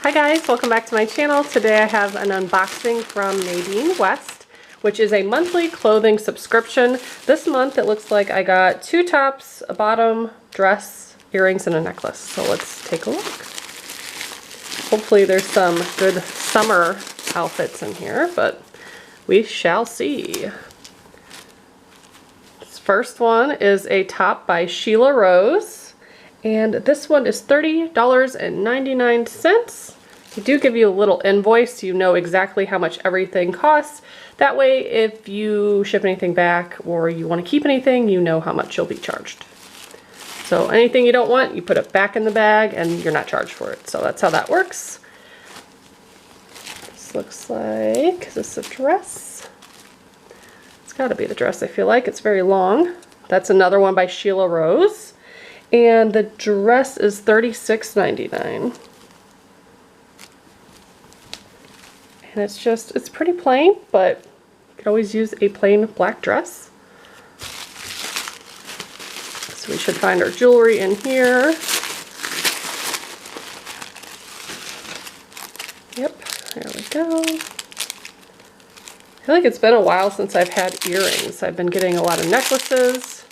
Hi guys, welcome back to my channel. Today I have an unboxing from Nadine West, which is a monthly clothing subscription. This month it looks like I got 2 tops, a bottom, dress, earrings, and a necklace. So let's take a look. Hopefully there's some good summer outfits in here, but we shall see. This first one is a top by Sheila Rose, and this one is $30.99. They do give you a little invoice so you know exactly how much everything costs. That way, if you ship anything back or you want to keep anything, you know how much you'll be charged. So anything you don't want, you put it back in the bag and you're not charged for it. So that's how that works. This looks like, is this a dress? It's got to be the dress, I feel like. It's very long. That's another one by Sheila Rose. And the dress is $36.99. And it's pretty plain, but you could always use a plain black dress. So we should find our jewelry in here. Yep, there we go. I feel like it's been a while since I've had earrings. I've been getting a lot of necklaces.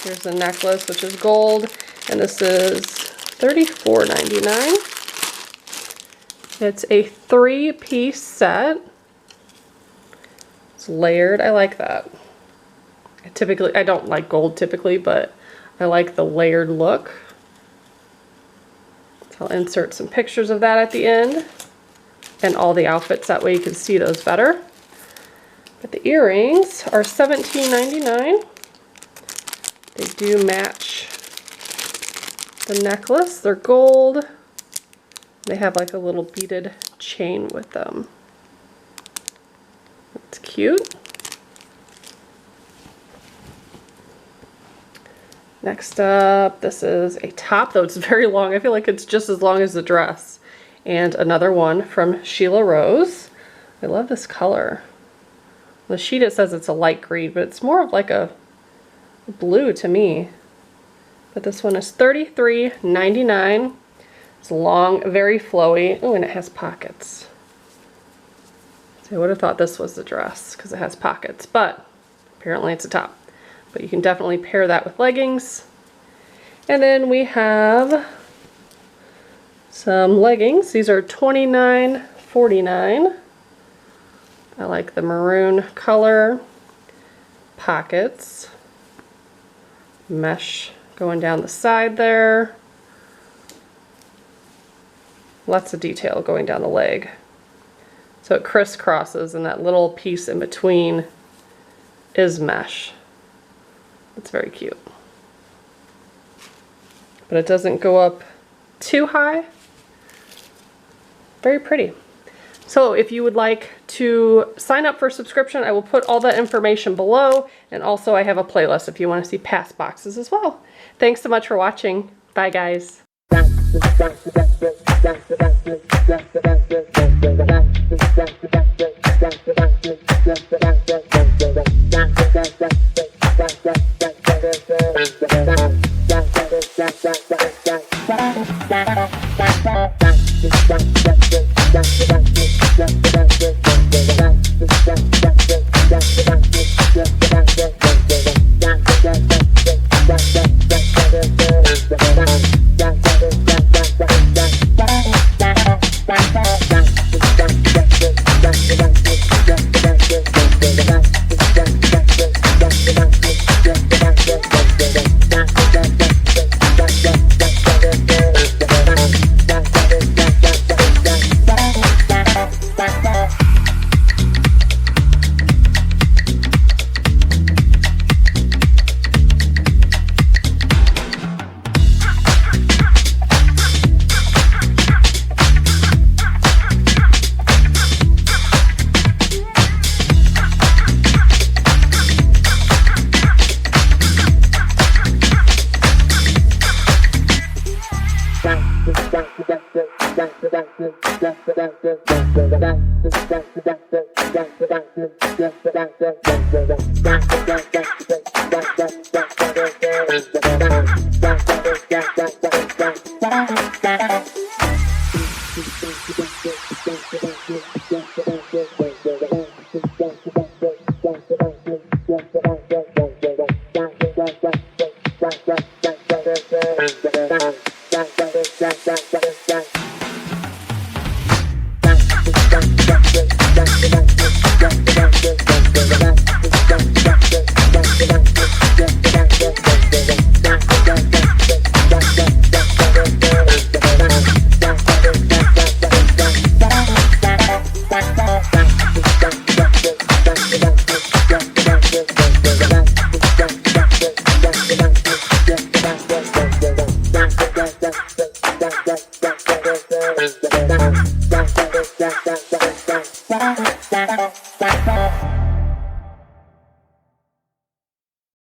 Here's the necklace, which is gold, and this is $34.99. It's a 3-piece set. It's layered. I like that. I don't like gold typically, but I like the layered look. So I'll insert some pictures of that at the end and all the outfits. That way you can see those better. But the earrings are $17.99. They do match the necklace. They're gold. They have like a little beaded chain with them. It's cute. Next up, this is a top, though it's very long. I feel like it's just as long as the dress. And another one from Sheila Rose. I love this color. On the sheet it says it's a light green, but it's more of like a blue to me. But this one is $33.99. It's long, very flowy. Oh, and it has pockets. So I would have thought this was the dress because it has pockets, but apparently it's a top. But you can definitely pair that with leggings. And then we have some leggings. These are $29.49. I like the maroon color. Pockets. Mesh going down the side there. Lots of detail going down the leg. So it crisscrosses, and that little piece in between is mesh. It's very cute. But it doesn't go up too high. Very pretty. So if you would like to sign up for a subscription, I will put all that information below. And also I have a playlist if you want to see past boxes as well. Thanks so much for watching. Bye guys.